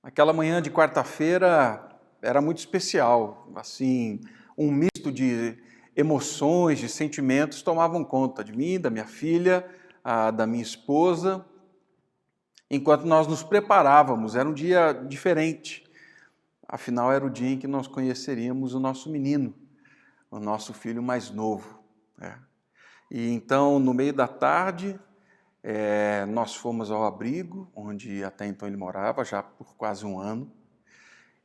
Aquela manhã de quarta-feira era muito especial, assim, um misto de emoções, de sentimentos tomavam conta de mim, da minha filha, da minha esposa, enquanto nós nos preparávamos. Era um dia diferente, afinal era o dia em que nós conheceríamos o nosso menino, o nosso filho mais novo, né? E então, no meio da tarde, nós fomos ao abrigo, onde até então ele morava, já por quase um ano.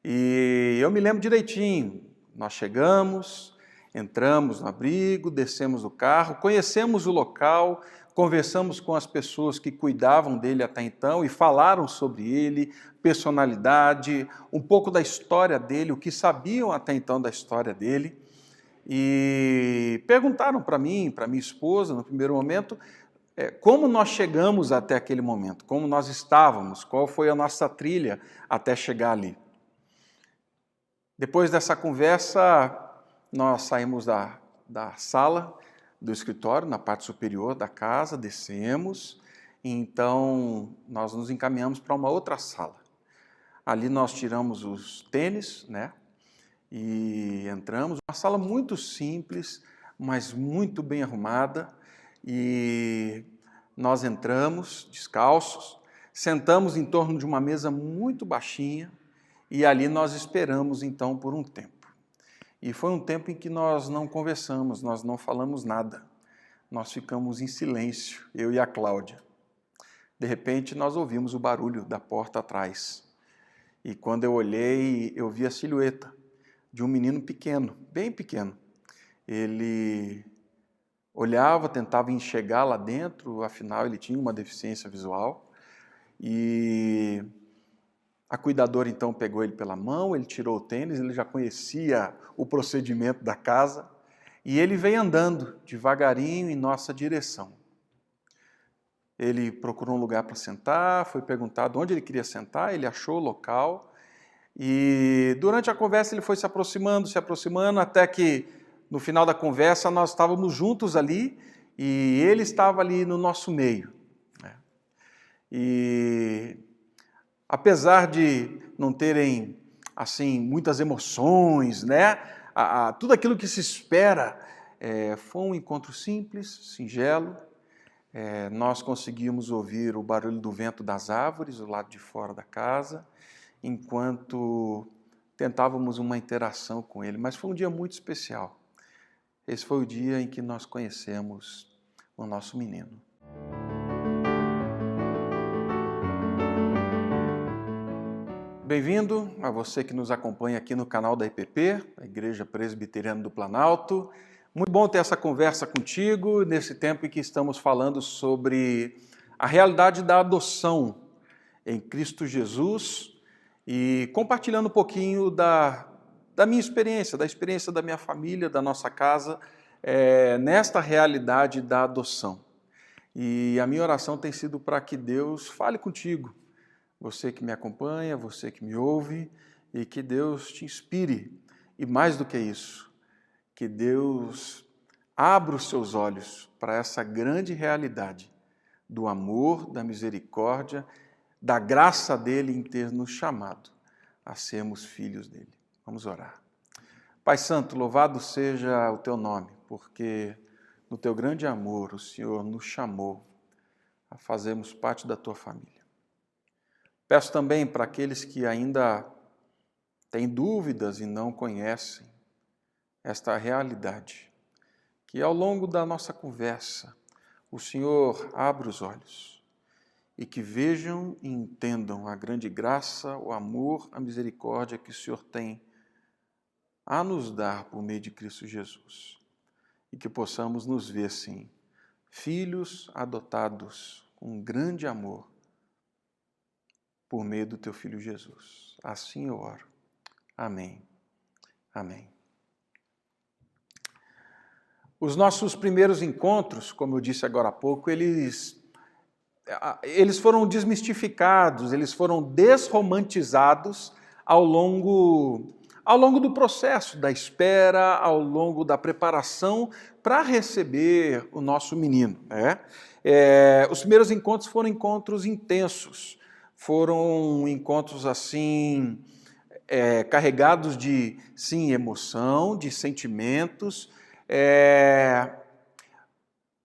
E eu me lembro direitinho, nós chegamos, entramos no abrigo, descemos do carro, conhecemos o local, conversamos com as pessoas que cuidavam dele até então e falaram sobre ele, personalidade, um pouco da história dele, o que sabiam até então da história dele. E perguntaram para mim, para minha esposa, no primeiro momento, como nós chegamos até aquele momento, como nós estávamos, qual foi a nossa trilha até chegar ali. Depois dessa conversa, nós saímos da sala, do escritório, na parte superior da casa, descemos, e então nós nos encaminhamos para uma outra sala. Ali nós tiramos os tênis, né? E entramos, uma sala muito simples, mas muito bem arrumada, e nós entramos descalços, sentamos em torno de uma mesa muito baixinha, e ali nós esperamos então por um tempo. E foi um tempo em que nós não conversamos, nós não falamos nada, nós ficamos em silêncio, eu e a Cláudia. De repente nós ouvimos o barulho da porta atrás, e quando eu olhei, eu vi a silhueta de um menino pequeno, bem pequeno. Ele olhava, tentava enxergar lá dentro, afinal ele tinha uma deficiência visual. E a cuidadora então pegou ele pela mão, ele tirou o tênis, ele já conhecia o procedimento da casa, e ele veio andando devagarinho em nossa direção. Ele procurou um lugar para sentar, foi perguntado onde ele queria sentar, ele achou o local. E durante a conversa ele foi se aproximando, até que no final da conversa nós estávamos juntos ali e ele estava ali no nosso meio, né? E apesar de não terem assim muitas emoções, né? Tudo aquilo que se espera, foi um encontro simples, singelo. Nós conseguimos ouvir o barulho do vento das árvores do lado de fora da casa, enquanto tentávamos uma interação com ele, mas foi um dia muito especial. Esse foi o dia em que nós conhecemos o nosso menino. Bem-vindo a você que nos acompanha aqui no canal da IPP, a Igreja Presbiteriana do Planalto. Muito bom ter essa conversa contigo, nesse tempo em que estamos falando sobre a realidade da adoção em Cristo Jesus, e compartilhando um pouquinho da minha experiência, da experiência da minha família, da nossa casa, nesta realidade da adoção. E a minha oração tem sido para que Deus fale contigo, você que me acompanha, você que me ouve, e que Deus te inspire. E mais do que isso, que Deus abra os seus olhos para essa grande realidade do amor, da misericórdia, da graça dele em ter nos chamado a sermos filhos dele. Vamos orar. Pai Santo, louvado seja o teu nome, porque no teu grande amor o Senhor nos chamou a fazermos parte da tua família. Peço também para aqueles que ainda têm dúvidas e não conhecem esta realidade, que ao longo da nossa conversa o Senhor abra os olhos, e que vejam e entendam a grande graça, o amor, a misericórdia que o Senhor tem a nos dar por meio de Cristo Jesus. E que possamos nos ver, sim, filhos adotados com um grande amor por meio do teu Filho Jesus. Assim eu oro. Amém. Amém. Os nossos primeiros encontros, como eu disse agora há pouco, eles foram desmistificados, eles foram desromantizados ao longo do processo da espera, ao longo da preparação para receber o nosso menino, né? Os primeiros encontros foram encontros intensos, foram encontros assim, carregados de, sim, emoção, de sentimentos,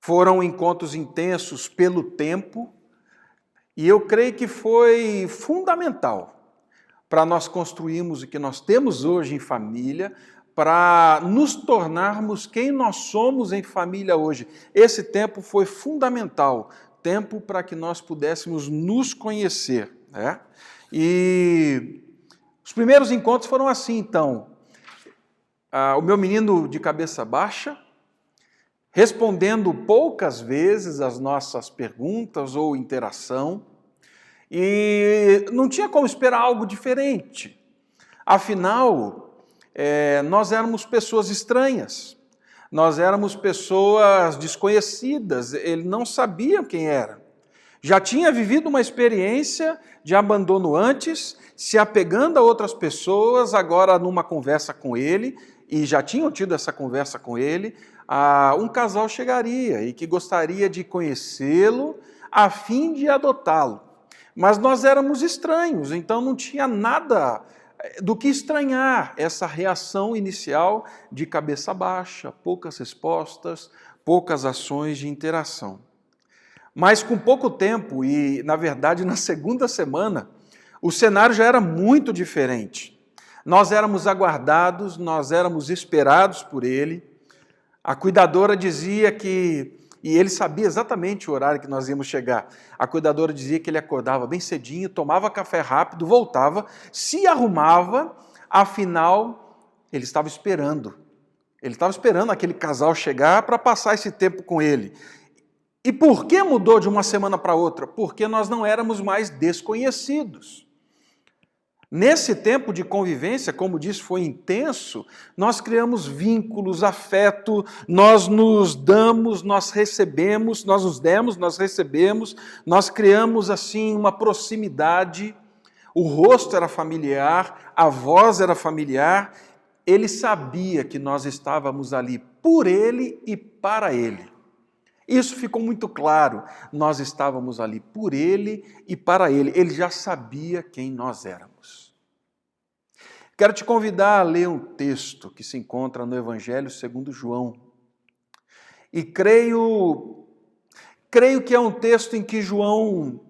foram encontros intensos pelo tempo, e eu creio que foi fundamental para nós construirmos o que nós temos hoje em família, para nos tornarmos quem nós somos em família hoje. Esse tempo foi fundamental, tempo para que nós pudéssemos nos conhecer, né? E os primeiros encontros foram assim, então. O meu menino de cabeça baixa, respondendo poucas vezes as nossas perguntas ou interação, e não tinha como esperar algo diferente. Afinal, nós éramos pessoas estranhas, nós éramos pessoas desconhecidas, ele não sabia quem era. Já tinha vivido uma experiência de abandono antes, se apegando a outras pessoas, agora numa conversa com ele, e já tinham tido essa conversa com ele, um casal chegaria e que gostaria de conhecê-lo a fim de adotá-lo. Mas nós éramos estranhos, então não tinha nada do que estranhar essa reação inicial de cabeça baixa, poucas respostas, poucas ações de interação. Mas com pouco tempo, e na verdade na segunda semana, o cenário já era muito diferente. Nós éramos aguardados, nós éramos esperados por ele. A cuidadora dizia que, e ele sabia exatamente o horário que nós íamos chegar, a cuidadora dizia que ele acordava bem cedinho, tomava café rápido, voltava, se arrumava, afinal, ele estava esperando. Ele estava esperando aquele casal chegar para passar esse tempo com ele. E por que mudou de uma semana para outra? Porque nós não éramos mais desconhecidos. Nesse tempo de convivência, como disse, foi intenso, nós criamos vínculos, afeto, nós nos damos, nós recebemos, nós nos demos, nós recebemos, nós criamos assim uma proximidade, o rosto era familiar, a voz era familiar, ele sabia que nós estávamos ali por ele e para ele. Isso ficou muito claro, nós estávamos ali por ele e para ele, ele já sabia quem nós éramos. Quero te convidar a ler um texto que se encontra no Evangelho segundo João. E creio que é um texto em que João,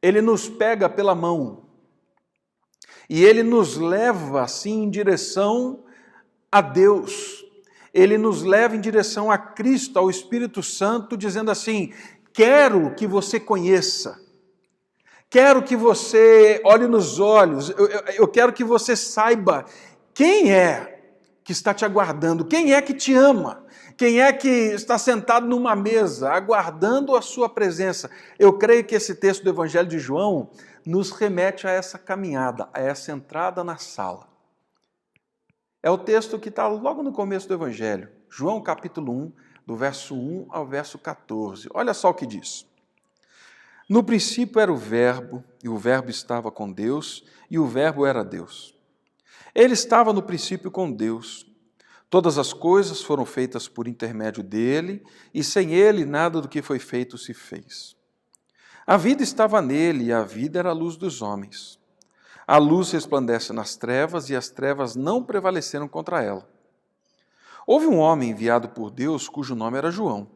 ele nos pega pela mão e ele nos leva assim em direção a Deus. Ele nos leva em direção a Cristo, ao Espírito Santo, dizendo assim: quero que você conheça, quero que você olhe nos olhos, eu quero que você saiba quem é que está te aguardando, quem é que te ama, quem é que está sentado numa mesa, aguardando a sua presença. Eu creio que esse texto do Evangelho de João nos remete a essa caminhada, a essa entrada na sala. É o texto que está logo no começo do Evangelho, João capítulo 1, do verso 1 ao verso 14. Olha só o que diz. No princípio era o Verbo, e o Verbo estava com Deus, e o Verbo era Deus. Ele estava no princípio com Deus. Todas as coisas foram feitas por intermédio dele, e sem ele nada do que foi feito se fez. A vida estava nele, e a vida era a luz dos homens. A luz resplandece nas trevas, e as trevas não prevaleceram contra ela. Houve um homem enviado por Deus, cujo nome era João.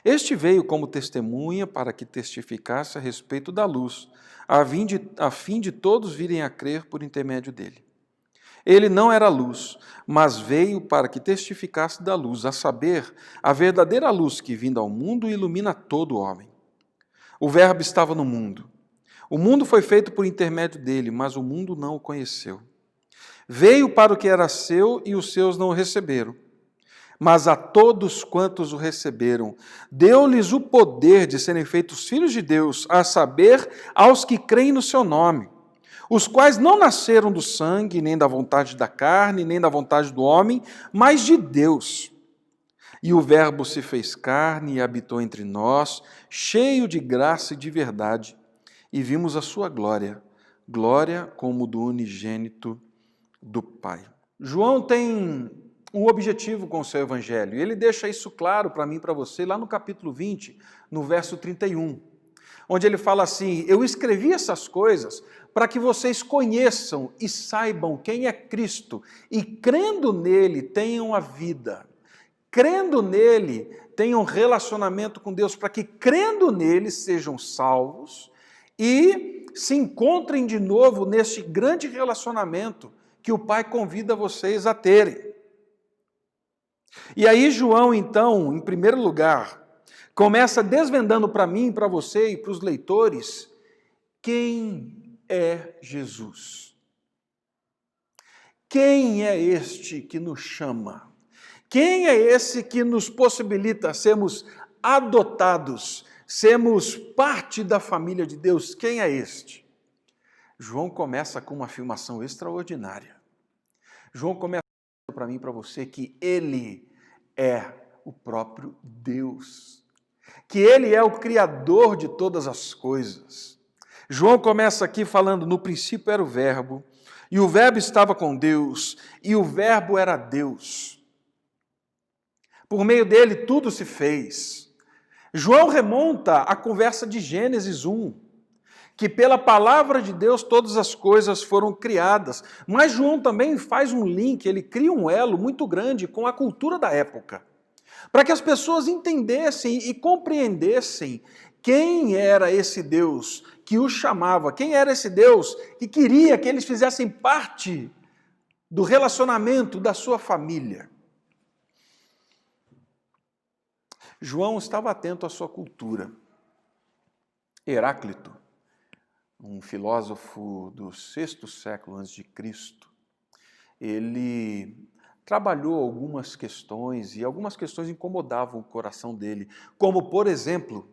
Este veio como testemunha para que testificasse a respeito da luz, a fim de todos virem a crer por intermédio dele. Ele não era luz, mas veio para que testificasse da luz, a saber, a verdadeira luz que, vindo ao mundo, ilumina todo homem. O Verbo estava no mundo. O mundo foi feito por intermédio dele, mas o mundo não o conheceu. Veio para o que era seu e os seus não o receberam. Mas a todos quantos o receberam, deu-lhes o poder de serem feitos filhos de Deus, a saber, aos que creem no seu nome, os quais não nasceram do sangue, nem da vontade da carne, nem da vontade do homem, mas de Deus. E o Verbo se fez carne e habitou entre nós, cheio de graça e de verdade, e vimos a sua glória, glória como do unigênito do Pai. João tem um objetivo com o seu evangelho, e ele deixa isso claro para mim e para você lá no capítulo 20, no verso 31. onde ele fala assim: eu escrevi essas coisas para que vocês conheçam e saibam quem é Cristo, e crendo nele tenham a vida. Crendo nele tenham relacionamento com Deus, para que crendo nele sejam salvos e se encontrem de novo neste grande relacionamento que o Pai convida vocês a terem. E aí João, então, em primeiro lugar, começa desvendando para mim, para você e para os leitores, quem é Jesus. Quem é este que nos chama? Quem é esse que nos possibilita sermos adotados, sermos parte da família de Deus? Quem é este? João começa com uma afirmação extraordinária. João começa para mim e para você que ele é o próprio Deus, que ele é o Criador de todas as coisas. João começa aqui falando: no princípio era o Verbo, e o Verbo estava com Deus, e o Verbo era Deus. Por meio dele tudo se fez. João remonta à conversa de Gênesis 1, que pela palavra de Deus todas as coisas foram criadas. Mas João também faz um link, ele cria um elo muito grande com a cultura da época, para que as pessoas entendessem e compreendessem quem era esse Deus que os chamava, quem era esse Deus que queria que eles fizessem parte do relacionamento da sua família. João estava atento à sua cultura. Heráclito, um filósofo do VI século a.C., ele trabalhou algumas questões, e algumas questões incomodavam o coração dele, como, por exemplo,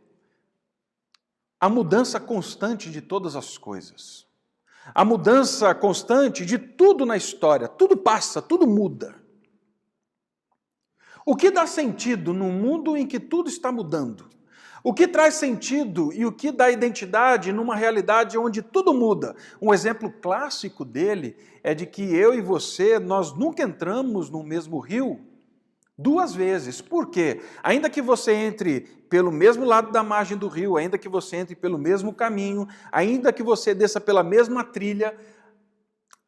a mudança constante de todas as coisas. A mudança constante de tudo na história, tudo passa, tudo muda. O que dá sentido num mundo em que tudo está mudando? O que traz sentido e o que dá identidade numa realidade onde tudo muda? Um exemplo clássico dele é de que eu e você, nós nunca entramos no mesmo rio duas vezes. Por quê? Ainda que você entre pelo mesmo lado da margem do rio, ainda que você entre pelo mesmo caminho, ainda que você desça pela mesma trilha,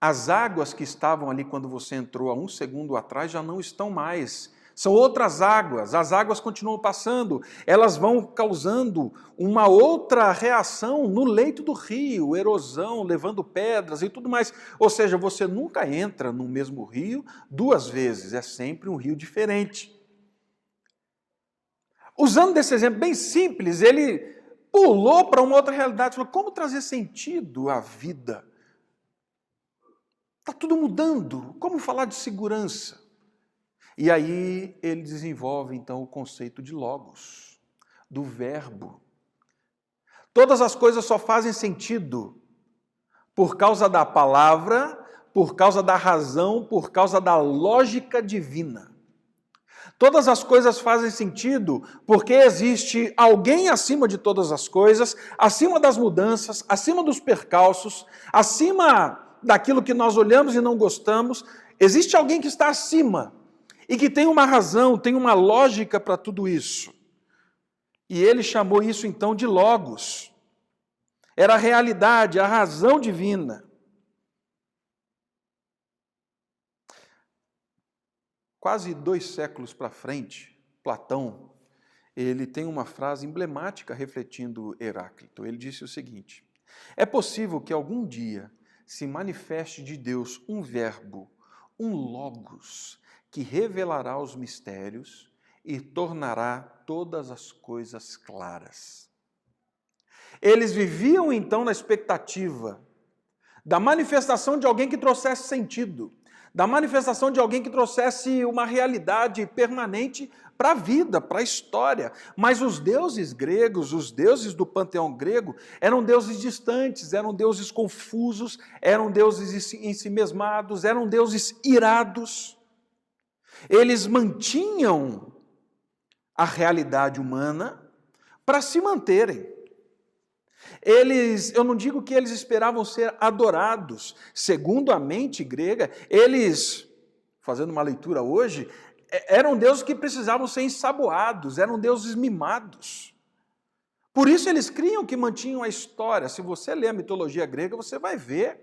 as águas que estavam ali quando você entrou há um segundo atrás já não estão mais. São outras águas, as águas continuam passando, elas vão causando uma outra reação no leito do rio, erosão, levando pedras e tudo mais. Ou seja, você nunca entra no mesmo rio duas vezes, é sempre um rio diferente. Usando desse exemplo bem simples, ele pulou para uma outra realidade, falou: como trazer sentido à vida? Está tudo mudando, como falar de segurança? E aí ele desenvolve então o conceito de logos, do verbo. Todas as coisas só fazem sentido por causa da palavra, por causa da razão, por causa da lógica divina. Todas as coisas fazem sentido porque existe alguém acima de todas as coisas, acima das mudanças, acima dos percalços, acima daquilo que nós olhamos e não gostamos. Existe alguém que está acima e que tem uma razão, tem uma lógica para tudo isso. E ele chamou isso então de logos. Era a realidade, a razão divina. Quase 2 séculos para frente, Platão, ele tem uma frase emblemática refletindo Heráclito. Ele disse o seguinte: é possível que algum dia se manifeste de Deus um verbo, um logos, que revelará os mistérios e tornará todas as coisas claras. Eles viviam então na expectativa da manifestação de alguém que trouxesse sentido, da manifestação de alguém que trouxesse uma realidade permanente para a vida, para a história. Mas os deuses gregos, os deuses do panteão grego, eram deuses distantes, eram deuses confusos, eram deuses ensimesmados, eram deuses irados. Eles mantinham a realidade humana para se manterem. Eu não digo que eles esperavam ser adorados. Segundo a mente grega, eles, fazendo uma leitura hoje, eram deuses que precisavam ser ensaboados, eram deuses mimados. Por isso eles criam que mantinham a história. Se você ler a mitologia grega, você vai ver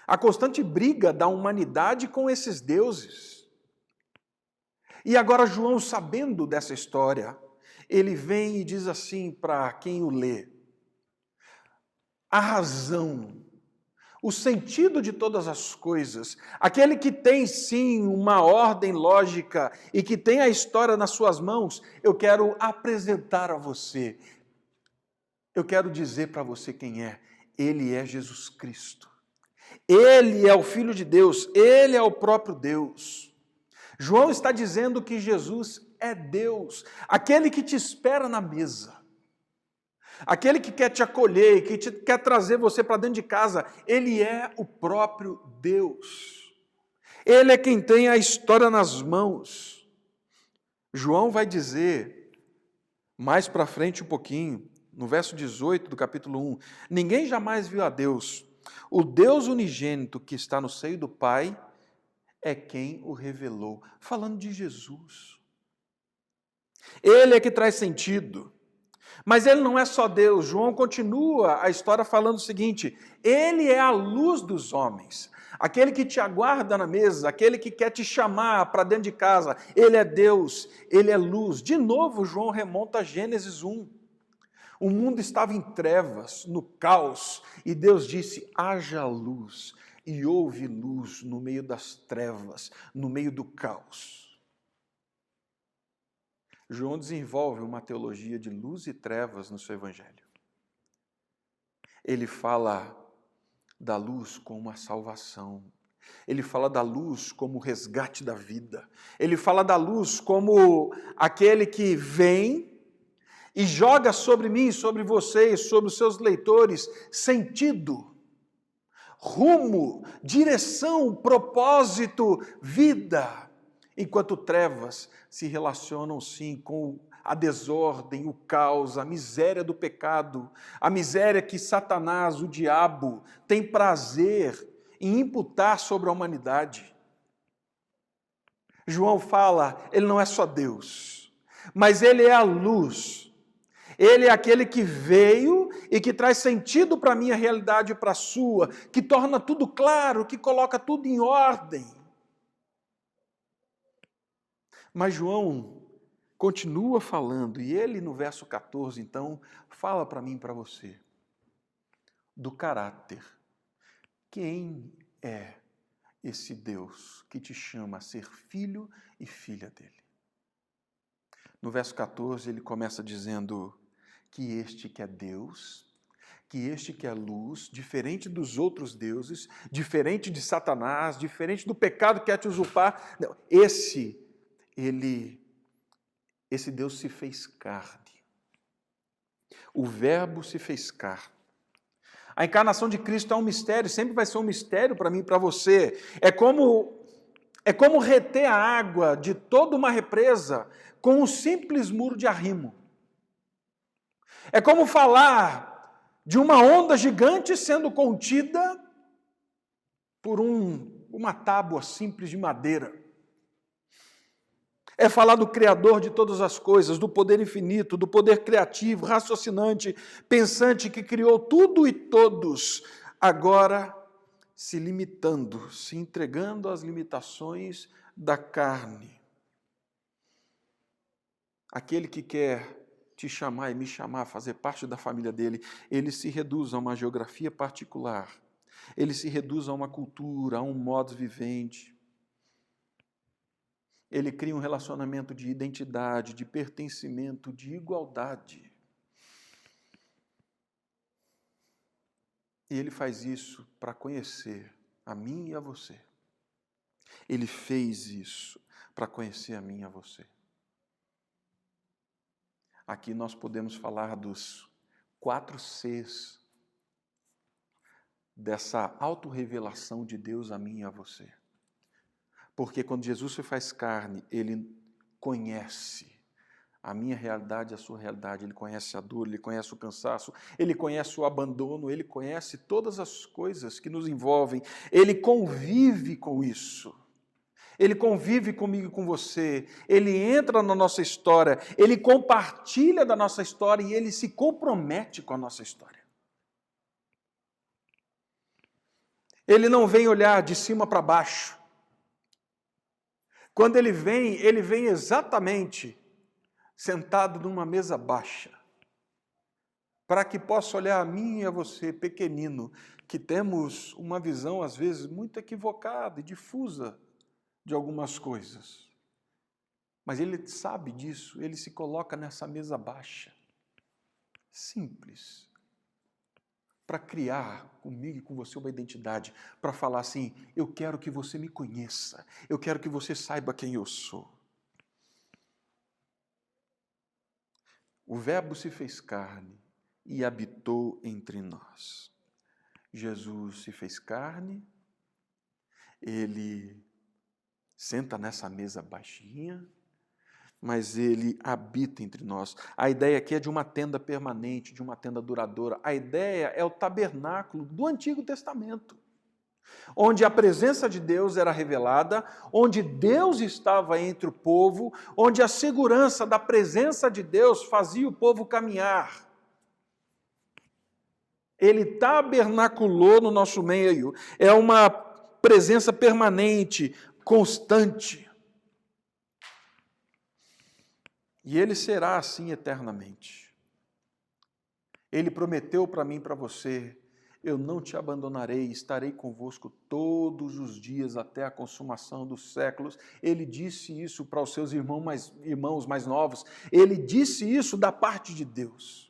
a constante briga da humanidade com esses deuses. E agora João, sabendo dessa história, ele vem e diz assim para quem o lê: a razão, o sentido de todas as coisas, aquele que tem sim uma ordem lógica e que tem a história nas suas mãos, eu quero apresentar a você. Eu quero dizer para você quem é. Ele é Jesus Cristo. Ele é o Filho de Deus, ele é o próprio Deus. João está dizendo que Jesus é Deus, aquele que te espera na mesa, aquele que quer te acolher, quer trazer você para dentro de casa. Ele é o próprio Deus. Ele é quem tem a história nas mãos. João vai dizer, mais para frente um pouquinho, no verso 18 do capítulo 1, ninguém jamais viu a Deus. O Deus unigênito que está no seio do Pai é quem o revelou. Falando de Jesus. Ele é que traz sentido. Mas ele não é só Deus. João continua a história falando o seguinte: ele é a luz dos homens, aquele que te aguarda na mesa, aquele que quer te chamar para dentro de casa. Ele é Deus, ele é luz. De novo, João remonta a Gênesis 1. O mundo estava em trevas, no caos, e Deus disse: haja luz, e houve luz no meio das trevas, no meio do caos. João desenvolve uma teologia de luz e trevas no seu evangelho. Ele fala da luz como a salvação. Ele fala da luz como o resgate da vida. Ele fala da luz como aquele que vem e joga sobre mim, sobre vocês, sobre os seus leitores, sentido, rumo, direção, propósito, vida. Enquanto trevas se relacionam sim com a desordem, o caos, a miséria do pecado, a miséria que Satanás, o diabo, tem prazer em imputar sobre a humanidade. João fala, ele não é só Deus, mas ele é a luz. Ele é aquele que veio e que traz sentido para a minha realidade e para a sua, que torna tudo claro, que coloca tudo em ordem. Mas João continua falando, e ele no verso 14, então, fala para mim e para você, do caráter. Quem é esse Deus que te chama a ser filho e filha dele? No verso 14, ele começa dizendo que este que é Deus, que este que é luz, diferente dos outros deuses, diferente de Satanás, diferente do pecado que quer te usurpar, não, esse Deus se fez carne. O Verbo se fez carne. A encarnação de Cristo é um mistério, sempre vai ser um mistério para mim e para você. É como reter a água de toda uma represa com um simples muro de arrimo. É como falar de uma onda gigante sendo contida por uma tábua simples de madeira. É falar do Criador de todas as coisas, do poder infinito, do poder criativo, raciocinante, pensante, que criou tudo e todos, agora se limitando, se entregando às limitações da carne. Aquele que quer te chamar e me chamar, fazer parte da família dele, ele se reduz a uma geografia particular, ele se reduz a uma cultura, a um modus vivendi. Ele cria um relacionamento de identidade, de pertencimento, de igualdade. E ele faz isso para conhecer a mim e a você. Ele fez isso para conhecer a mim e a você. Aqui nós podemos falar dos 4 Cs dessa autorrevelação de Deus a mim e a você. Porque quando Jesus se faz carne, ele conhece a minha realidade e a sua realidade. Ele conhece a dor, ele conhece o cansaço, ele conhece o abandono, ele conhece todas as coisas que nos envolvem. Ele convive com isso. Ele convive comigo e com você, ele entra na nossa história, ele compartilha da nossa história e ele se compromete com a nossa história. Ele não vem olhar de cima para baixo. Quando ele vem exatamente sentado numa mesa baixa, para que possa olhar a mim e a você, pequenino, que temos uma visão às vezes muito equivocada e difusa de algumas coisas. Mas ele sabe disso, ele se coloca nessa mesa baixa, simples, para criar comigo e com você uma identidade, para falar assim, eu quero que você me conheça, eu quero que você saiba quem eu sou. O Verbo se fez carne e habitou entre nós. Jesus se fez carne, ele senta nessa mesa baixinha, mas ele habita entre nós. A ideia aqui é de uma tenda permanente, de uma tenda duradoura. A ideia é o tabernáculo do Antigo Testamento, onde a presença de Deus era revelada, onde Deus estava entre o povo, onde a segurança da presença de Deus fazia o povo caminhar. Ele tabernaculou no nosso meio, é uma presença permanente, constante. E ele será assim eternamente. Ele prometeu para mim e para você, eu não te abandonarei, estarei convosco todos os dias até a consumação dos séculos. Ele disse isso para os seus irmãos mais novos, ele disse isso da parte de Deus.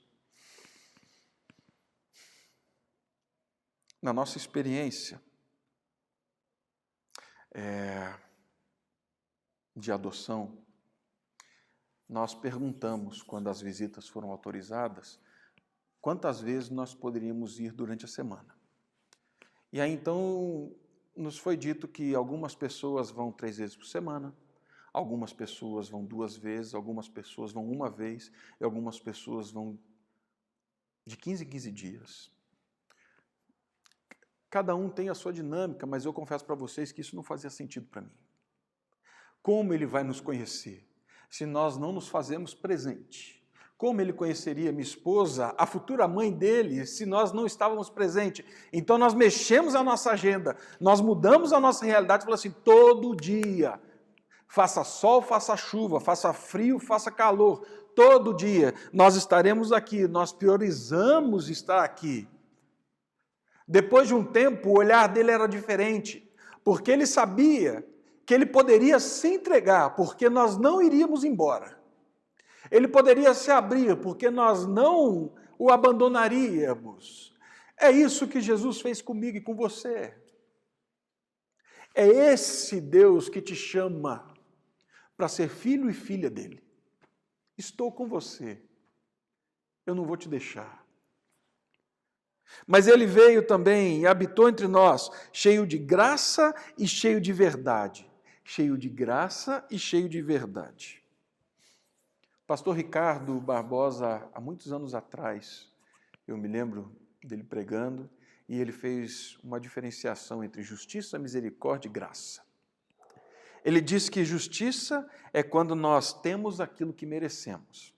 Na nossa experiência de adoção, nós perguntamos, quando as visitas foram autorizadas, quantas vezes nós poderíamos ir durante a semana. E aí então nos foi dito que algumas pessoas vão 3 vezes por semana, algumas pessoas vão 2 vezes, algumas pessoas vão 1 vez, e algumas pessoas vão de 15 em 15 dias. Cada um tem a sua dinâmica, mas eu confesso para vocês que isso não fazia sentido para mim. Como ele vai nos conhecer se nós não nos fazemos presente? Como ele conheceria minha esposa, a futura mãe dele, se nós não estávamos presentes? Então nós mexemos a nossa agenda, nós mudamos a nossa realidade e falamos assim, todo dia, faça sol, faça chuva, faça frio, faça calor, todo dia nós estaremos aqui, nós priorizamos estar aqui. Depois de um tempo, o olhar dele era diferente, porque ele sabia que ele poderia se entregar, porque nós não iríamos embora. Ele poderia se abrir, porque nós não o abandonaríamos. É isso que Jesus fez comigo e com você. É esse Deus que te chama para ser filho e filha dele. Estou com você. Eu não vou te deixar. Mas ele veio também e habitou entre nós, cheio de graça e cheio de verdade. Cheio de graça e cheio de verdade. Pastor Ricardo Barbosa, há muitos anos atrás, eu me lembro dele pregando, e ele fez uma diferenciação entre justiça, misericórdia e graça. Ele diz que justiça é quando nós temos aquilo que merecemos.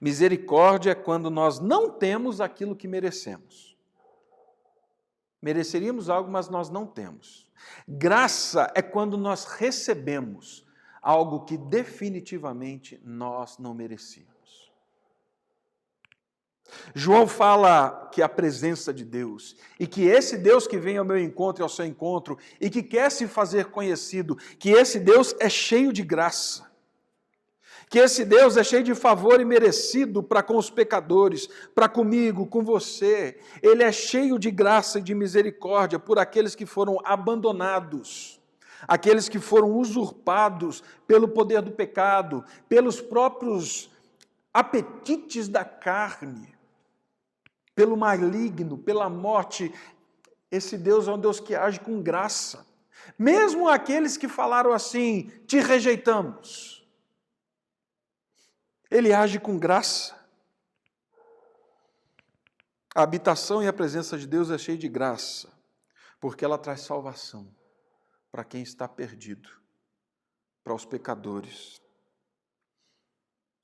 Misericórdia é quando nós não temos aquilo que merecemos. Mereceríamos algo, mas nós não temos. Graça é quando nós recebemos algo que definitivamente nós não merecíamos. João fala que a presença de Deus, e que esse Deus que vem ao meu encontro e ao seu encontro, e que quer se fazer conhecido, que esse Deus é cheio de graça. Que esse Deus é cheio de favor e merecido para com os pecadores, para comigo, com você. Ele é cheio de graça e de misericórdia por aqueles que foram abandonados, aqueles que foram usurpados pelo poder do pecado, pelos próprios apetites da carne, pelo maligno, pela morte. Esse Deus é um Deus que age com graça. Mesmo aqueles que falaram assim, te rejeitamos. Ele age com graça. A habitação e a presença de Deus é cheia de graça, porque ela traz salvação, para quem está perdido, para os pecadores.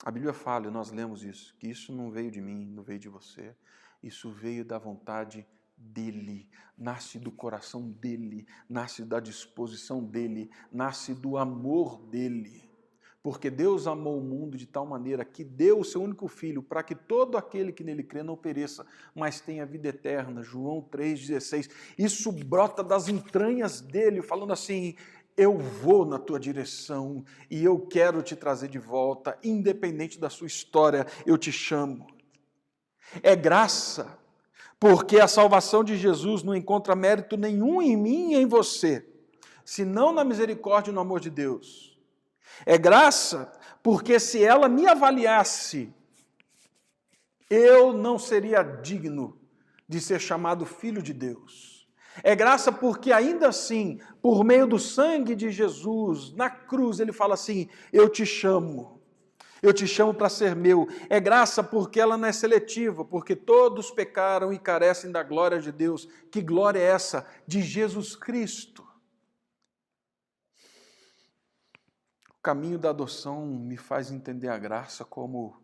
A Bíblia fala, e nós lemos isso, que isso não veio de mim, não veio de você, isso veio da vontade dele, nasce do coração dele, nasce da disposição dele, nasce do amor dele. Porque Deus amou o mundo de tal maneira que deu o seu único Filho para que todo aquele que nele crê não pereça, mas tenha vida eterna. João 3,16. Isso brota das entranhas dele, falando assim: eu vou na tua direção e eu quero te trazer de volta, independente da sua história, eu te chamo. É graça, porque a salvação de Jesus não encontra mérito nenhum em mim e em você, senão na misericórdia e no amor de Deus. É graça, porque se ela me avaliasse, eu não seria digno de ser chamado filho de Deus. É graça porque ainda assim, por meio do sangue de Jesus, na cruz, ele fala assim: eu te chamo para ser meu. É graça porque ela não é seletiva, porque todos pecaram e carecem da glória de Deus. Que glória é essa? De Jesus Cristo. O caminho da adoção me faz entender a graça como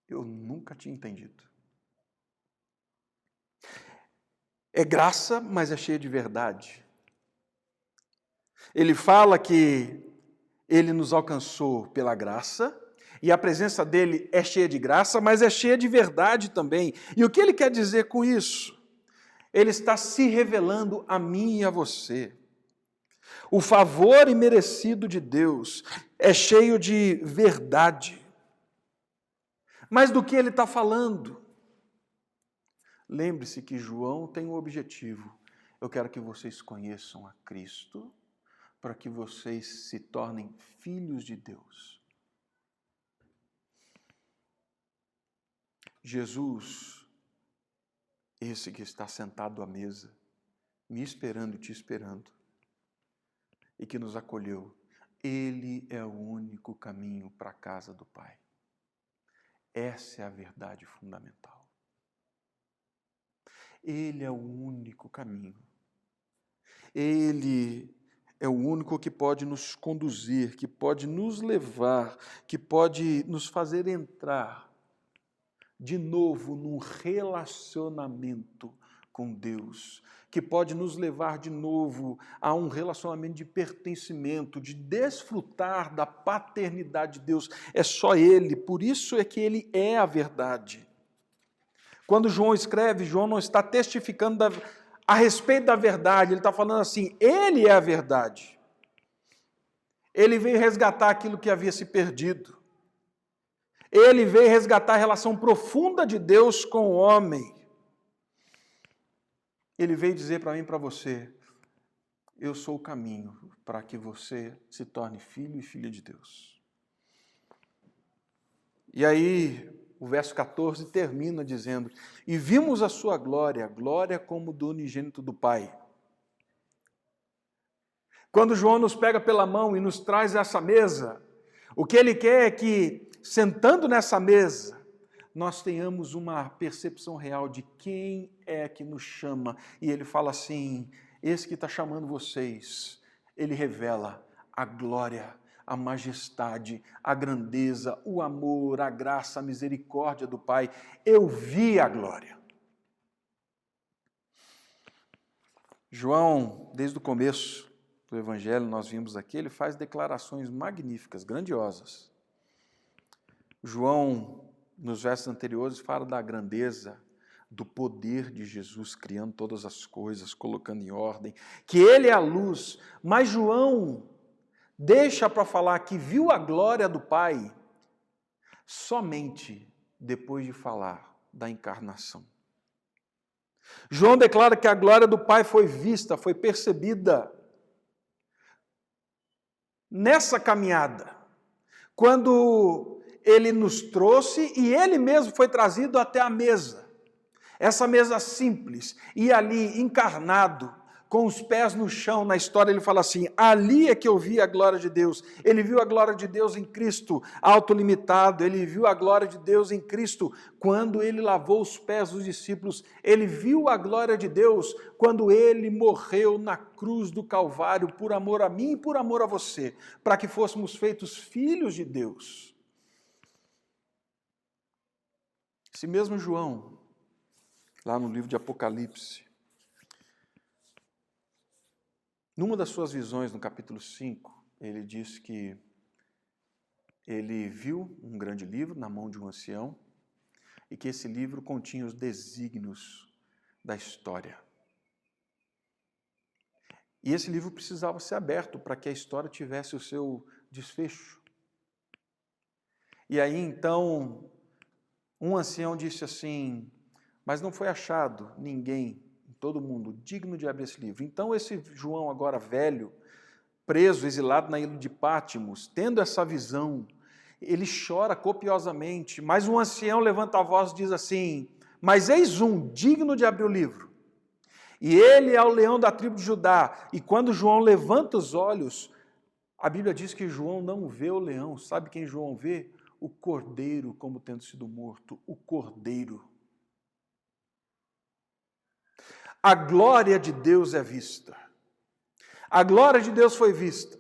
eu nunca tinha entendido. É graça, mas é cheia de verdade. Ele fala que ele nos alcançou pela graça, e a presença dele é cheia de graça, mas é cheia de verdade também. E o que ele quer dizer com isso? Ele está se revelando a mim e a você. O favor imerecido de Deus é cheio de verdade. Mas do que ele está falando? Lembre-se que João tem um objetivo. Eu quero que vocês conheçam a Cristo, para que vocês se tornem filhos de Deus. Jesus, esse que está sentado à mesa, me esperando e te esperando, e que nos acolheu, ele é o único caminho para a casa do Pai. Essa é a verdade fundamental. Ele é o único caminho. Ele é o único que pode nos conduzir, que pode nos levar, que pode nos fazer entrar de novo num relacionamento com Deus, que pode nos levar de novo a um relacionamento de pertencimento, de desfrutar da paternidade de Deus. É só Ele, por isso é que Ele é a verdade. Quando João escreve, João não está testificando a respeito da verdade, ele está falando assim: Ele é a verdade. Ele veio resgatar aquilo que havia se perdido. Ele veio resgatar a relação profunda de Deus com o homem. Ele veio dizer para mim e para você: eu sou o caminho para que você se torne filho e filha de Deus. E aí, o verso 14 termina dizendo: e vimos a sua glória, glória como do unigênito do Pai. Quando João nos pega pela mão e nos traz essa mesa, o que ele quer é que, sentando nessa mesa, nós tenhamos uma percepção real de quem é que nos chama. E ele fala assim: esse que está chamando vocês, ele revela a glória, a majestade, a grandeza, o amor, a graça, a misericórdia do Pai. Eu vi a glória. João, desde o começo do Evangelho, nós vimos aqui, ele faz declarações magníficas, grandiosas. João, nos versos anteriores, fala da grandeza, do poder de Jesus criando todas as coisas, colocando em ordem, que Ele é a luz. Mas João deixa para falar que viu a glória do Pai somente depois de falar da encarnação. João declara que a glória do Pai foi vista, foi percebida nessa caminhada, quando Ele nos trouxe e Ele mesmo foi trazido até a mesa. Essa mesa simples, e ali encarnado, com os pés no chão. Na história ele fala assim, ali é que eu vi a glória de Deus. Ele viu a glória de Deus em Cristo autolimitado, ele viu a glória de Deus em Cristo quando ele lavou os pés dos discípulos, ele viu a glória de Deus quando ele morreu na cruz do Calvário por amor a mim e por amor a você, para que fôssemos feitos filhos de Deus. Esse mesmo João, lá no livro de Apocalipse, numa das suas visões, no capítulo 5, ele diz que ele viu um grande livro na mão de um ancião e que esse livro continha os desígnios da história. E esse livro precisava ser aberto para que a história tivesse o seu desfecho. E aí, então, um ancião disse assim, mas não foi achado ninguém, todo mundo, digno de abrir esse livro. Então esse João, agora velho, preso, exilado na ilha de Pátimos, tendo essa visão, ele chora copiosamente, mas um ancião levanta a voz e diz assim, mas eis um, digno de abrir o livro. E ele é o leão da tribo de Judá. E quando João levanta os olhos, a Bíblia diz que João não vê o leão. Sabe quem João vê? O cordeiro como tendo sido morto, o cordeiro. A glória de Deus é vista. A glória de Deus foi vista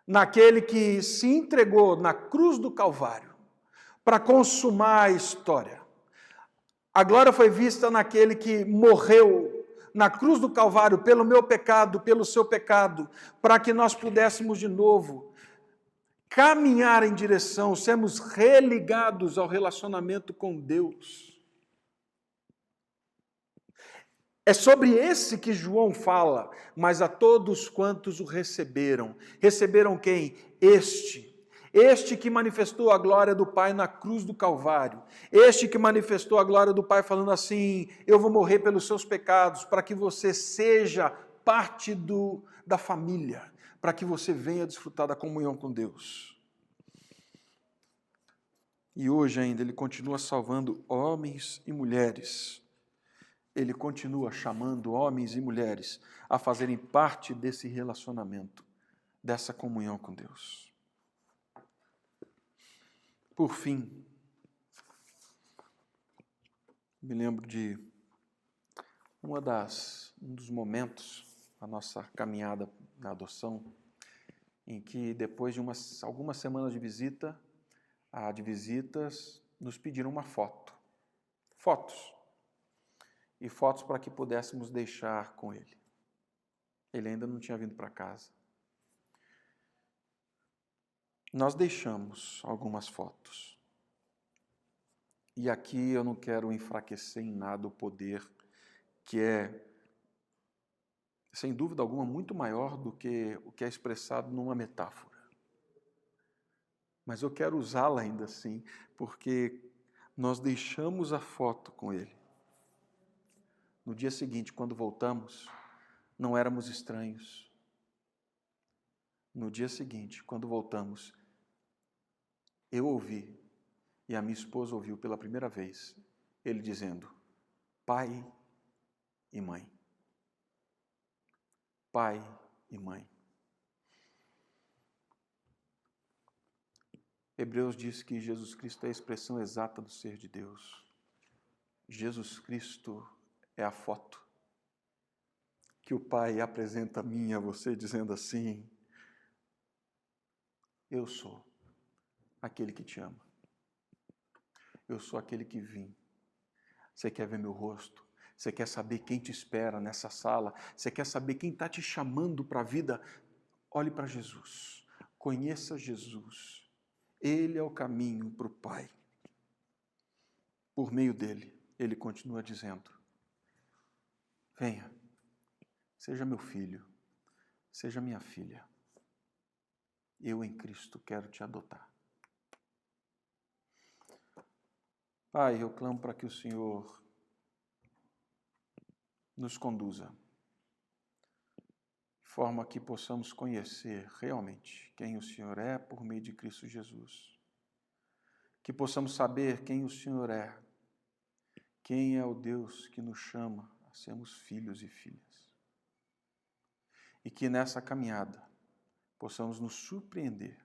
naquele que se entregou na cruz do Calvário para consumar a história. A glória foi vista naquele que morreu na cruz do Calvário pelo meu pecado, pelo seu pecado, para que nós pudéssemos de novo caminhar em direção, sermos religados ao relacionamento com Deus. É sobre esse que João fala, mas a todos quantos o receberam. Receberam quem? Este que manifestou a glória do Pai na cruz do Calvário. Este que manifestou a glória do Pai falando assim, eu vou morrer pelos seus pecados, para que você seja parte da família, para que você venha desfrutar da comunhão com Deus. E hoje ainda ele continua salvando homens e mulheres. Ele continua chamando homens e mulheres a fazerem parte desse relacionamento, dessa comunhão com Deus. Por fim, me lembro de um dos momentos da nossa caminhada na adoção, em que depois de algumas semanas de visitas, nos pediram uma fotos. E fotos para que pudéssemos deixar com ele. Ele ainda não tinha vindo para casa. Nós deixamos algumas fotos. E aqui eu não quero enfraquecer em nada o poder que é, sem dúvida alguma, muito maior do que o que é expressado numa metáfora. Mas eu quero usá-la ainda assim, porque nós deixamos a foto com ele. No dia seguinte, quando voltamos, não éramos estranhos. No dia seguinte, quando voltamos, eu ouvi, e a minha esposa ouviu pela primeira vez, ele dizendo, pai e mãe. Pai e mãe. Hebreus diz que Jesus Cristo é a expressão exata do ser de Deus. Jesus Cristo é a foto que o Pai apresenta a mim e a você, dizendo assim, eu sou aquele que te ama. Eu sou aquele que vim. Você quer ver meu rosto? Você quer saber quem te espera nessa sala? Você quer saber quem está te chamando para a vida? Olhe para Jesus. Conheça Jesus. Ele é o caminho para o Pai. Por meio dele, ele continua dizendo, venha, seja meu filho, seja minha filha. Eu em Cristo quero te adotar. Pai, eu clamo para que o Senhor nos conduza, de forma que possamos conhecer realmente quem o Senhor é por meio de Cristo Jesus. Que possamos saber quem o Senhor é, quem é o Deus que nos chama a sermos filhos e filhas. E que nessa caminhada possamos nos surpreender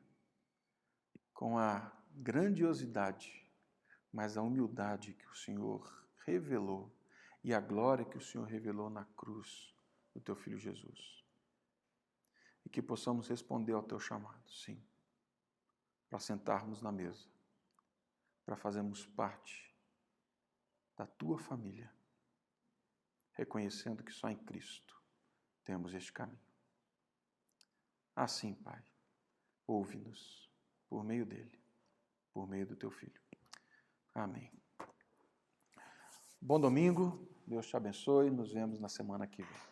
com a grandiosidade, mas a humildade que o Senhor revelou e a glória que o Senhor revelou na cruz do teu Filho Jesus. E que possamos responder ao teu chamado, sim, para sentarmos na mesa, para fazermos parte da tua família, reconhecendo que só em Cristo temos este caminho. Assim, Pai, ouve-nos por meio dele, por meio do teu Filho. Amém. Bom domingo, Deus te abençoe, nos vemos na semana que vem.